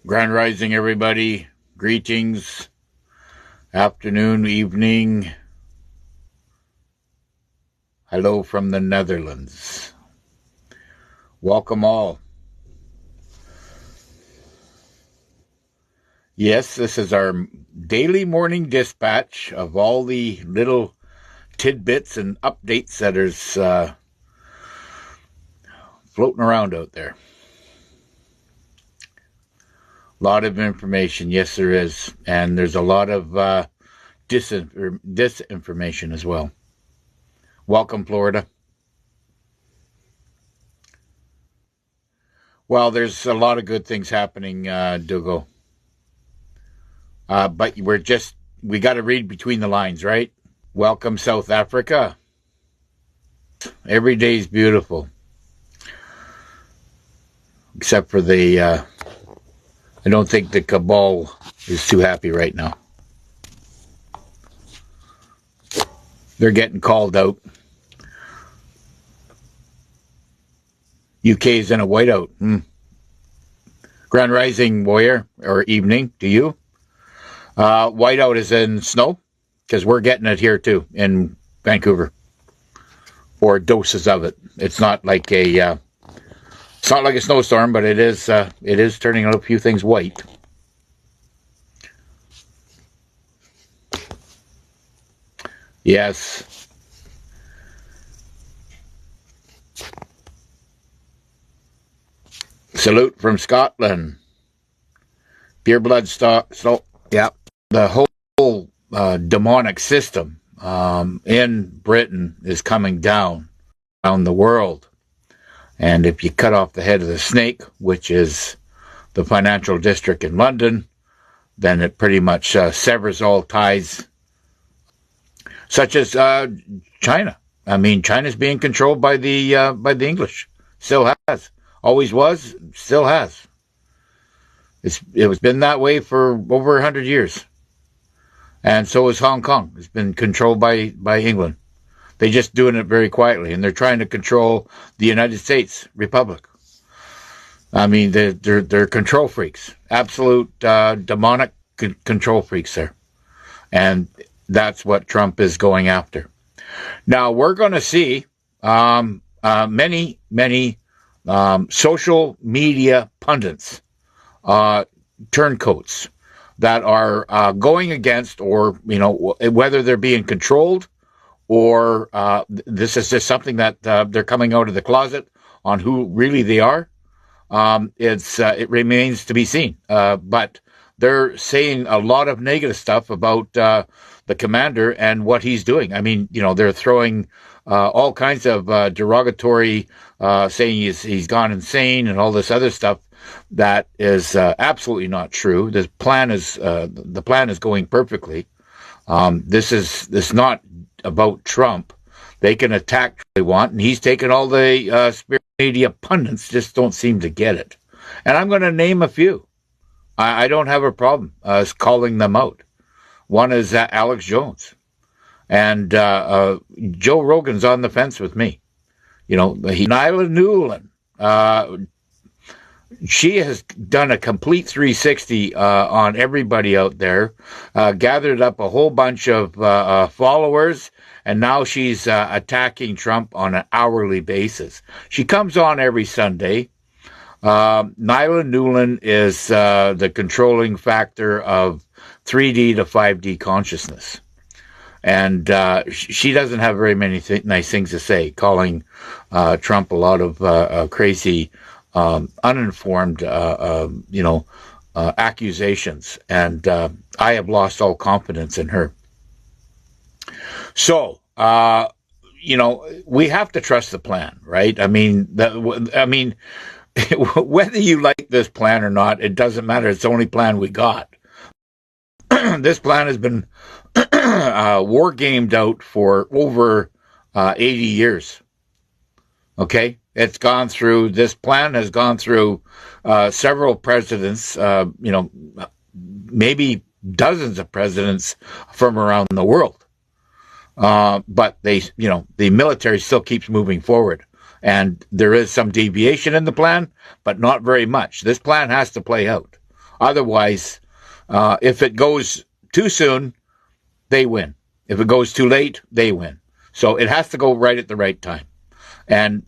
Grand Rising, everybody. Greetings. Afternoon, evening. Hello from the Netherlands. Welcome all. Yes, this is our daily morning dispatch of all the little tidbits and updates that is floating around out there. A lot of information, yes there is, and there's a lot of disinformation as well. Welcome, Florida. Well, there's a lot of good things happening, Dougal. But we got to read between the lines, right? Welcome, South Africa. Every day's beautiful. Except for I don't think the cabal is too happy right now. They're getting called out. UK's in a whiteout. Grand Rising, warrior, or evening to you. Whiteout is in snow, because we're getting it here too in Vancouver, or doses of it. It's not like a snowstorm, but it is turning out a few things white. Yes. Salute from Scotland. Pure blood stock. So, yeah. The whole demonic system in Britain is coming down around the world. And if you cut off the head of the snake, which is the financial district in London, then it pretty much severs all ties, such as China. I mean, China's being controlled by the English. Still has. Always was, still has. It was been that way for over 100 years. And so is Hong Kong. It's been controlled by England. They're just doing it very quietly, and they're trying to control the United States Republic. I mean, they're control freaks, absolute demonic control freaks there, and that's what Trump is going after. Now we're going to see many social media pundits, turncoats that are going against, or whether they're being controlled, or this is just something that they're coming out of the closet on who really they are. It remains to be seen. But they're saying a lot of negative stuff about the commander and what he's doing. I mean, they're throwing all kinds of derogatory, saying he's gone insane and all this other stuff that is absolutely not true. The plan is going perfectly. This is not about Trump. They can attack if they want, and he's taken all the spirit media pundits just don't seem to get it. And I'm going to name a few. I don't have a problem calling them out. One is Alex Jones, and Joe Rogan's on the fence with me. Nyla Newland. She has done a complete 360 on everybody out there, gathered up a whole bunch of followers, and now she's attacking Trump on an hourly basis. She comes on every Sunday. Nyla Newland is the controlling factor of 3D to 5D consciousness. And she doesn't have very many nice things to say, calling Trump a lot of crazy, uninformed, accusations. And I have lost all confidence in her. So, we have to trust the plan, right? I mean, whether you like this plan or not, it doesn't matter. It's the only plan we got. This plan has been war gamed out for over 80 years. Okay? This plan has gone through several presidents, maybe dozens of presidents from around the world. But the military still keeps moving forward. And there is some deviation in the plan, but not very much. This plan has to play out. Otherwise, if it goes too soon, they win. If it goes too late, they win. So it has to go right at the right time. And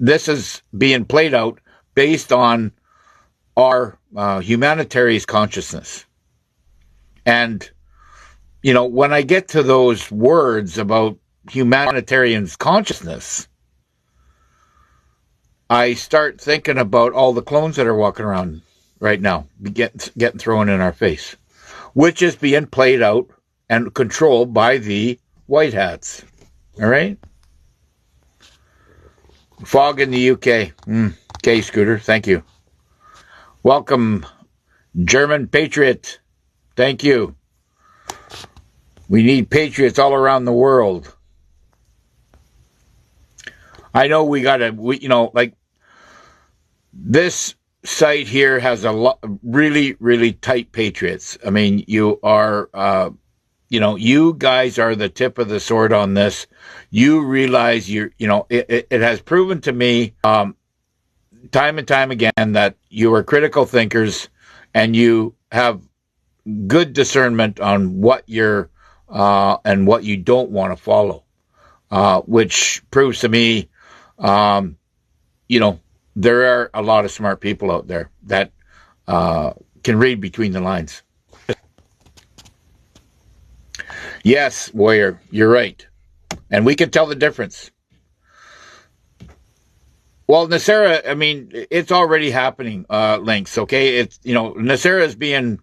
this is being played out based on our humanitarian consciousness. And, you know, when I get to those words about humanitarian consciousness, I start thinking about all the clones that are walking around right now, getting thrown in our face, which is being played out and controlled by the white hats. All right? Fog in the UK. Okay, Scooter, thank you. Welcome, German Patriot. Thank you. We need patriots all around the world. I know like this site here has a lot, really, really tight patriots. I mean, you are, you guys are the tip of the sword on this. You realize it has proven to me, time and time again that you are critical thinkers and you have good discernment on what you're, and what you don't want to follow, which proves to me, there are a lot of smart people out there that can read between the lines. Yes, Warrior, you're right. And we can tell the difference. Well, Nasera, I mean, it's already happening, Lynx, okay? It's, Nasera is being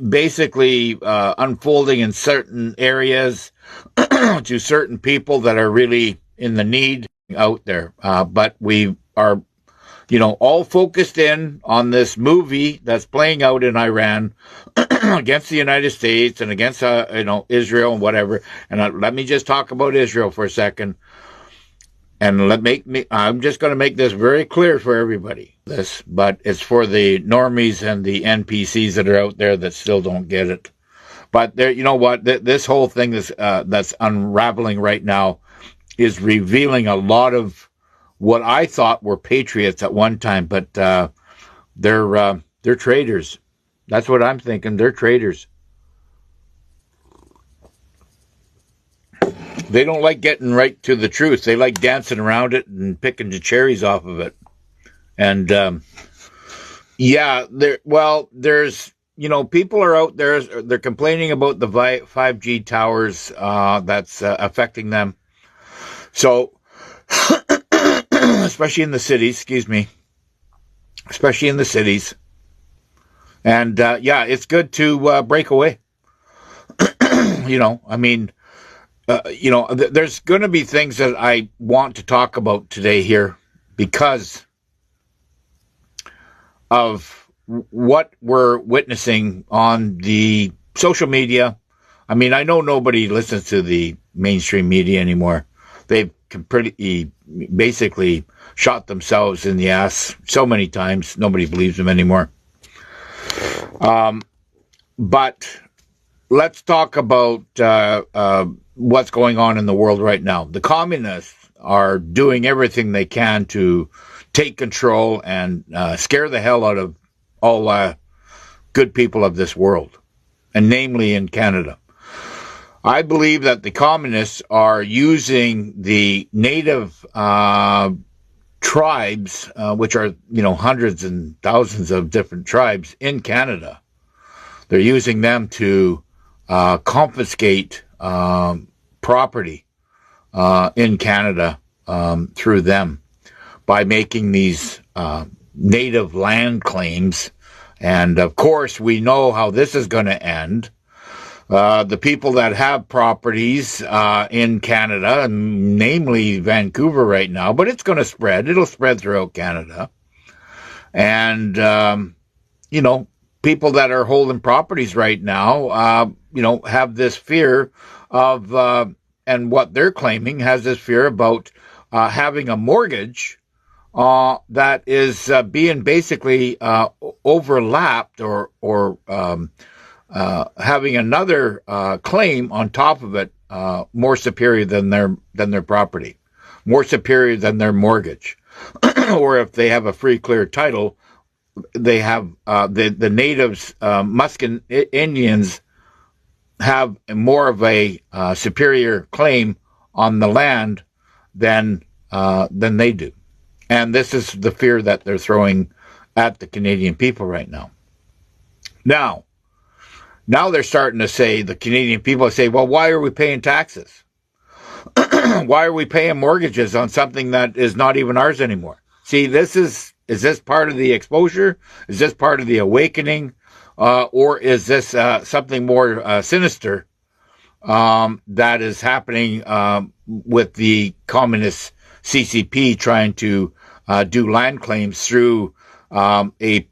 basically unfolding in certain areas to certain people that are really in the need out there. But we are, all focused in on this movie that's playing out in Iran against the United States and against, Israel and whatever. And let me just talk about Israel for a second. And I'm just going to make this very clear for everybody. But it's for the normies and the NPCs that are out there that still don't get it. But there, you know what? This whole thing that's unraveling right now is revealing a lot of what I thought were patriots at one time, but they're traitors. That's what I'm thinking. They're traitors. They don't like getting right to the truth. They like dancing around it and picking the cherries off of it. And there's people are out there. They're complaining about the 5G towers that's affecting them. So, especially in the cities, And, it's good to break away. There's going to be things that I want to talk about today here because of what we're witnessing on the social media. I mean, I know nobody listens to the mainstream media anymore. They've basically shot themselves in the ass so many times, nobody believes them anymore. But let's talk about what's going on in the world right now. The communists are doing everything they can to take control and scare the hell out of all good people of this world, and namely in Canada. I believe that the communists are using the native tribes, which are, hundreds and thousands of different tribes in Canada. They're using them to confiscate property in Canada through them by making these native land claims. And of course, we know how this is going to end. The people that have properties in Canada, namely Vancouver right now, but it's going to spread. It'll spread throughout Canada. And, people that are holding properties right now, have this fear of, and what they're claiming has this fear about having a mortgage that is being basically overlapped or having another claim on top of it more superior than their property, more superior than their mortgage, or if they have a free clear title, they have the natives, Musqueam Indians, have more of a superior claim on the land than they do, and this is the fear that they're throwing at the Canadian people right now. Now they're starting to say, the Canadian people say, well, why are we paying taxes? Why are we paying mortgages on something that is not even ours anymore? See, is this part of the exposure? Is this part of the awakening? Or is this something more sinister that is happening with the communist CCP trying to do land claims through a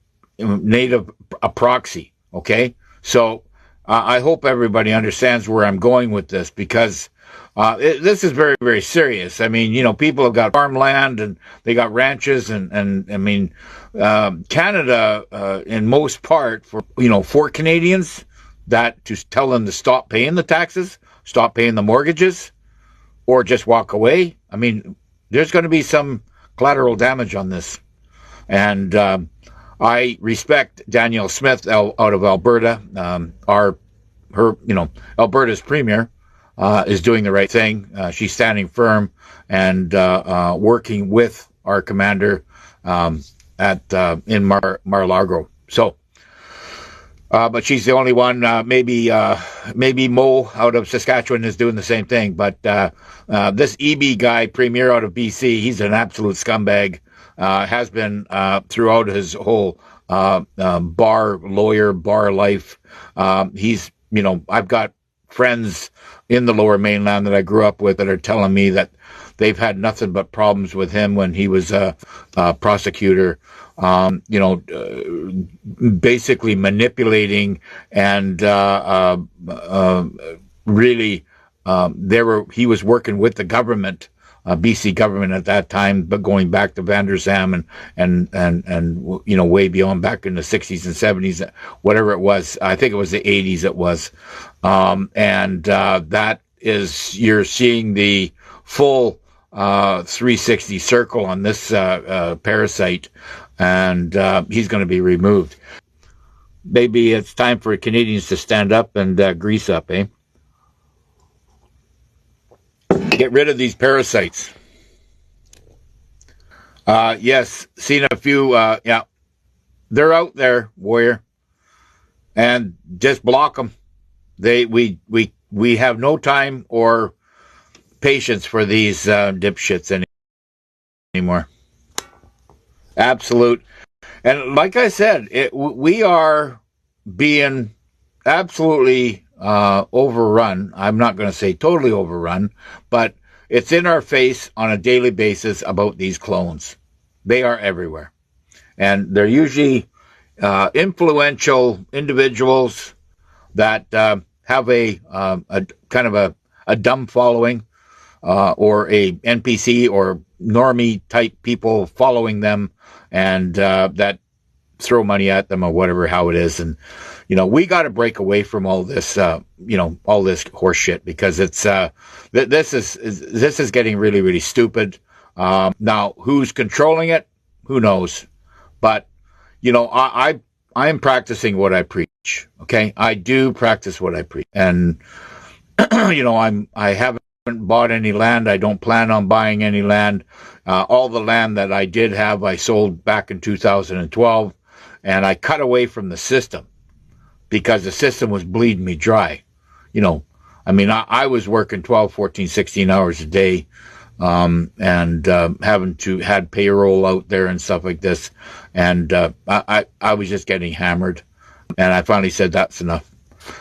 proxy? Okay, so I hope everybody understands where I'm going with this, because this is very, very serious. I mean, people have got farmland and they got ranches, and I mean, Canada, in most part, for Canadians, that to tell them to stop paying the taxes, stop paying the mortgages, or just walk away. I mean, there's going to be some collateral damage on this, and I respect Danielle Smith out of Alberta. Alberta's premier is doing the right thing. She's standing firm and working with our commander in Mar-a-Lago. So, but she's the only one. Maybe Mo out of Saskatchewan is doing the same thing. But this EB guy, premier out of BC, he's an absolute scumbag. Has been throughout his whole bar life. I've got friends in the Lower Mainland that I grew up with that are telling me that they've had nothing but problems with him when he was a prosecutor. Basically manipulating and really, he was working with the government. BC government at that time, but going back to Van der Zam and way beyond, back in the 60s and 70s, whatever it was. I think it was the 80s it was. That is, you're seeing the full 360 circle on this parasite, and he's going to be removed. Maybe it's time for Canadians to stand up and grease up, eh? Get rid of these parasites. Yes, seen a few. Yeah, they're out there, warrior, and just block them. We have no time or patience for these dipshits anymore. Absolute. And like I said, we are being absolutely overrun. I'm not going to say totally overrun, but it's in our face on a daily basis about these clones. They are everywhere. And they're usually influential individuals that have a kind of a dumb following, or a NPC or normie type people following them, and that throw money at them or whatever, how it is. And we got to break away from all this, all this horse shit, because it's this is getting really, really stupid. Now, who's controlling it? Who knows? But I am practicing what I preach. Okay, I do practice what I preach, and I haven't bought any land. I don't plan on buying any land. All the land that I did have, I sold back in 2012, and I cut away from the system, because the system was bleeding me dry. I was working 12, 14, 16 hours a day, and had payroll out there and stuff like this. And I was just getting hammered. And I finally said, that's enough.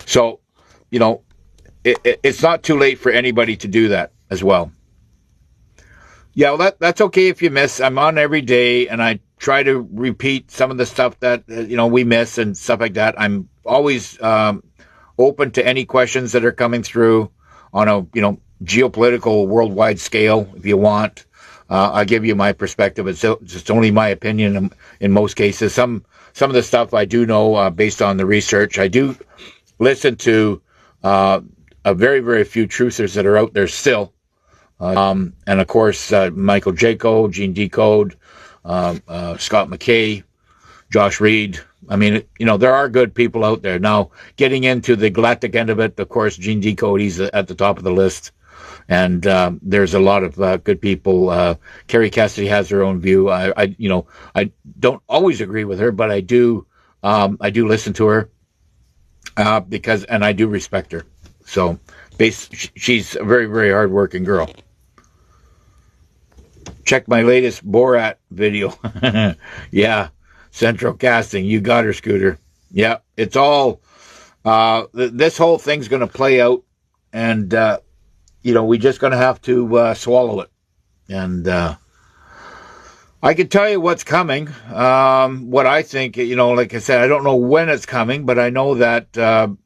So, it's not too late for anybody to do that as well. Yeah, well, that's okay if you miss. I'm on every day, and I try to repeat some of the stuff that we miss and stuff like that. I'm always open to any questions that are coming through on a geopolitical worldwide scale. If you want, I'll give you my perspective. It's just only my opinion in most cases. Some of the stuff I do know based on the research. I do listen to a very, very few truthers that are out there still. And of course, Michael Jaco, Gene Decode, Scott McKay, Josh Reed. I mean, there are good people out there. Now, getting into the galactic end of it, of course, Gene D. Cody's at the top of the list. And there's a lot of good people. Carrie Cassidy has her own view. I don't always agree with her, but I do listen to her because I do respect her. So, she's a very, very hardworking girl. Check my latest Borat video. Yeah, Central Casting. You got her, Scooter. Yeah, it's all. This whole thing's going to play out, and we're just going to have to swallow it. And I can tell you what's coming. What I think, like I said, I don't know when it's coming, but I know that,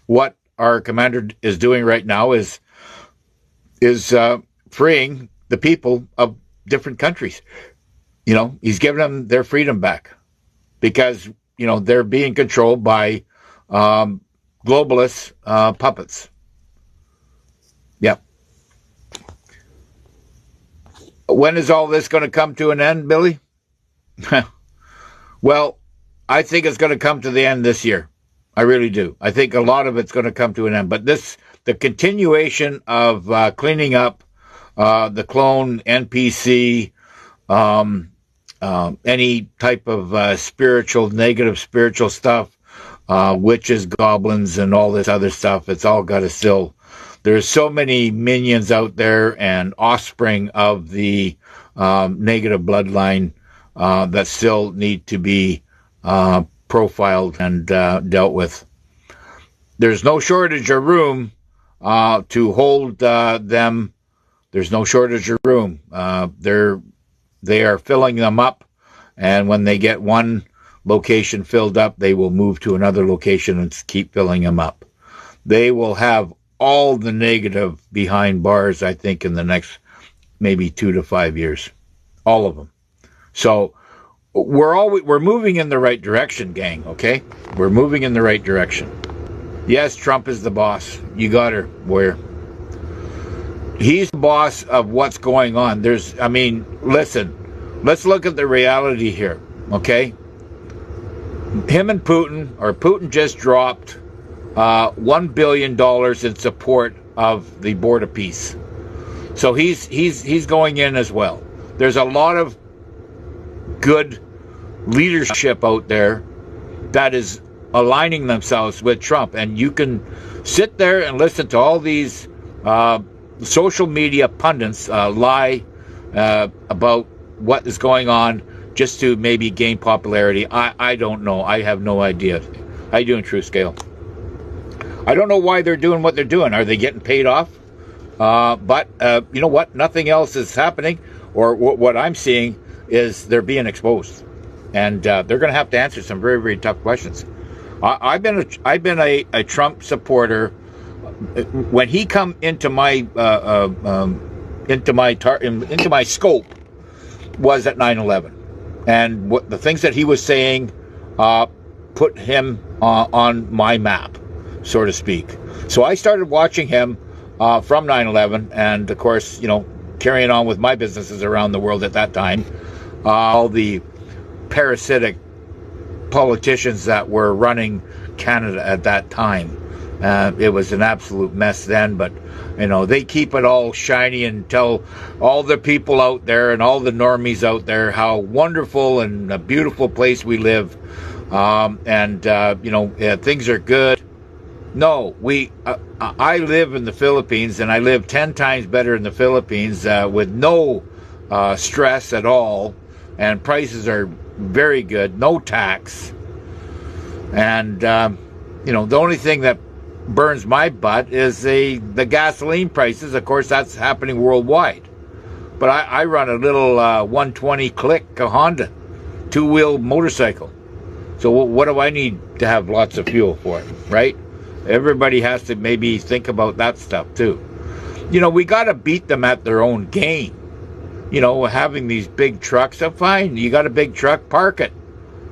what our commander is doing right now is freeing the people of different countries. He's giving them their freedom back because, they're being controlled by globalist puppets. Yep. When is all this going to come to an end, Billy? Well, I think it's going to come to the end this year. I really do. I think a lot of it's going to come to an end. But the continuation of cleaning up the clone, NPC, any type of negative spiritual stuff, witches, goblins, and all this other stuff, it's all got to still. There's so many minions out there and offspring of the negative bloodline that still need to be profiled and dealt with. There's no shortage of room to hold them. There's no shortage of room. They are filling them up, and when they get one location filled up, they will move to another location and keep filling them up. They will have all the negative behind bars, I think, in the next maybe 2 to 5 years. All of them. So we're moving in the right direction, gang, okay? We're moving in the right direction. Yes, Trump is the boss. You got her, Warrior. He's the boss of what's going on. Listen, let's look at the reality here, okay? Him and Putin just dropped $1 billion in support of the border peace. So he's going in as well. There's a lot of good leadership out there that is aligning themselves with Trump. And you can sit there and listen to all these social media pundits lie about what is going on just to maybe gain popularity. I don't know. I have no idea. How you doing, True Scale? I don't know why they're doing what they're doing. Are they getting paid off? But you know what? Nothing else is happening. Or what I'm seeing is they're being exposed. And they're going to have to answer some very, very tough questions. I've been a Trump supporter. When he come into my scope was at 9/11, and what the things that he was saying put him on my map, so to speak. So I started watching him from 9/11, and of course, carrying on with my businesses around the world at that time. All the parasitic politicians that were running Canada at that time. It was an absolute mess then, but they keep it all shiny and tell all the people out there and all the normies out there how wonderful and a beautiful place we live, things are good. No, I live in the Philippines, and I live 10 times better in the Philippines with no stress at all, and prices are very good, no tax, and the only thing that burns my butt is the gasoline prices. Of course, that's happening worldwide. But I run a little 120 Click, a Honda, 2-wheel motorcycle. So what do I need to have lots of fuel for, right? Everybody has to maybe think about that stuff too. We got to beat them at their own game. Having these big trucks, fine. You got a big truck, park it.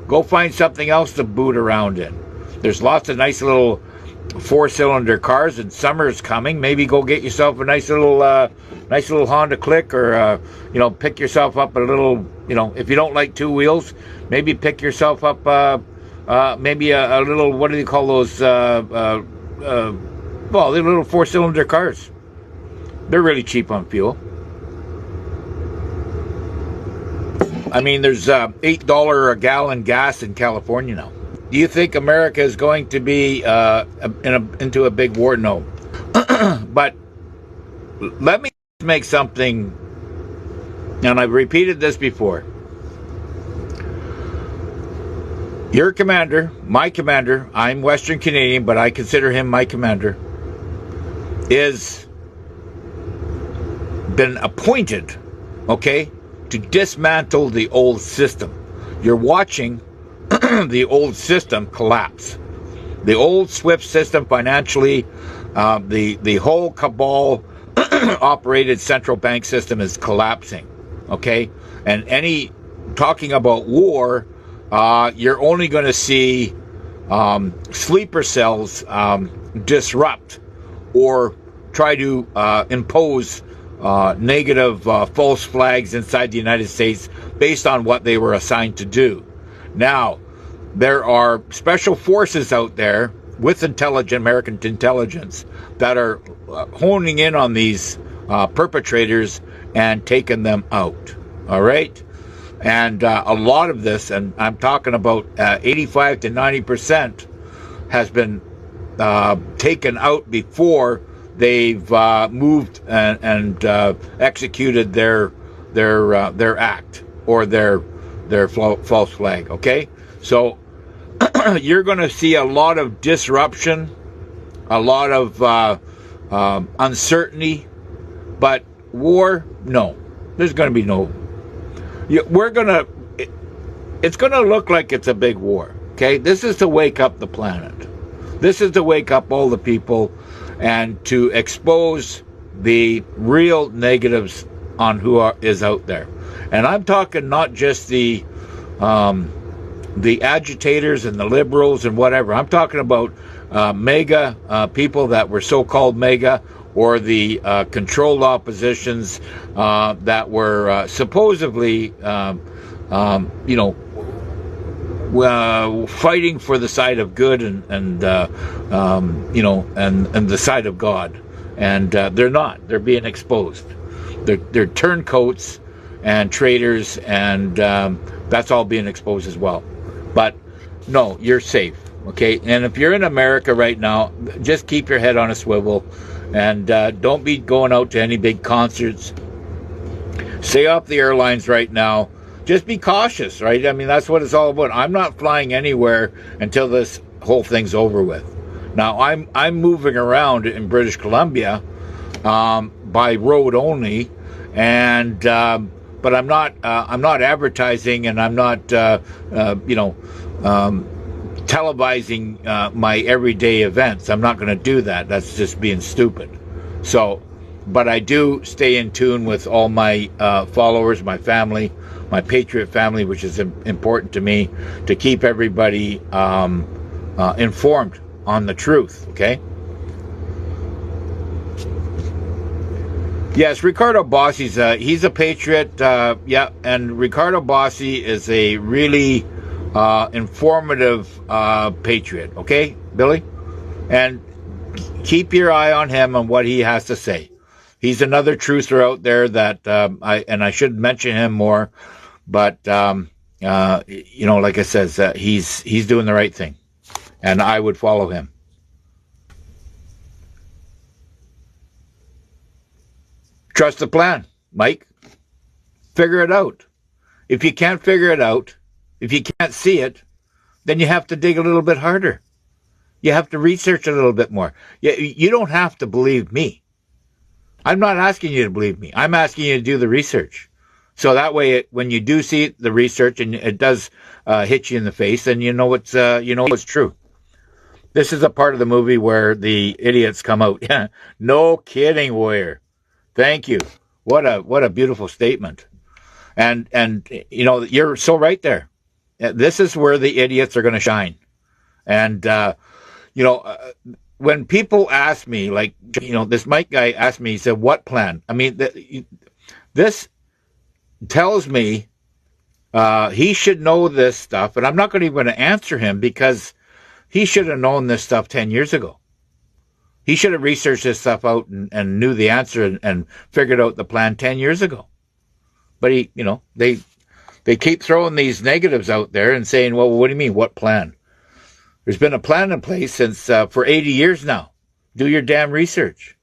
Go find something else to boot around in. There's lots of nice little 4-cylinder cars, and summer's coming. Maybe go get yourself a nice little Honda Click, or pick yourself up a little if you don't like two wheels, maybe pick yourself up maybe a little, what do you call those? Well, they're little 4-cylinder cars. They're really cheap on fuel. I mean, there's $8 a gallon gas in California now. Do you think America is going to be into a big war? No. But let me make something, and I've repeated this before. Your commander, my commander, I'm Western Canadian, but I consider him my commander, is been appointed, okay, to dismantle the old system. You're watching the old system collapse. The old SWIFT system financially, the whole cabal operated central bank system is collapsing, okay? And talking about war, you're only going to see sleeper cells disrupt or try to impose negative false flags inside the United States based on what they were assigned to do. Now, there are special forces out there with American intelligence that are honing in on these perpetrators and taking them out. All right? And a lot of this, and I'm talking about 85 to 90%, has been taken out before they've moved and executed their act or their false flag. Okay, so you're going to see a lot of disruption, a lot of uncertainty, but war, no. There's going to be no. It's going to look like it's a big war. Okay, this is to wake up the planet. This is to wake up all the people and to expose the real negatives on who is out there. And I'm talking not just the agitators and the liberals and whatever. I'm talking about mega people that were so-called mega, or the controlled oppositions that were supposedly, fighting for the side of good and the side of God, and they're not. They're being exposed. They're turncoats and traitors, and that's all being exposed as well. But no, you're safe, okay? And if you're in America right now, just keep your head on a swivel, and don't be going out to any big concerts. Stay off the airlines right now. Just be cautious, right? I mean, that's what it's all about. I'm not flying anywhere until this whole thing's over with. Now, I'm moving around in British Columbia by road only, and but I'm not advertising, and I'm not televising my everyday events. I'm not going to do that. That's just being stupid. So, but I do stay in tune with all my followers, my family, my Patriot family, which is important to me, to keep everybody informed on the truth, okay? Yes, Ricardo Bossi's, he's a Patriot, yeah, and Ricardo Bossi is a really informative Patriot, okay, Billy? And keep your eye on him and what he has to say. He's another truther out there that I should mention him more, but like I said, he's doing the right thing, and I would follow him. Trust the plan, Mike. Figure it out. If you can't figure it out, if you can't see it, then you have to dig a little bit harder. You have to research a little bit more. You don't have to believe me. I'm not asking you to believe me. I'm asking you to do the research. So that way, when you do see the research and it does hit you in the face, then you know it's true. This is a part of the movie where the idiots come out. No kidding, Warrior. Thank you. What a beautiful statement. And you're so right there. This is where the idiots are going to shine. And when people ask me, like, this Mike guy asked me, he said, what plan? I mean, this tells me He should know this stuff, and I'm not even going to answer him because he should have known this stuff 10 years ago. He should have researched this stuff out and knew the answer and figured out the plan 10 years ago. But they keep throwing these negatives out there and saying, well, what do you mean? What plan? There's been a plan in place since for 80 years now. Do your damn research.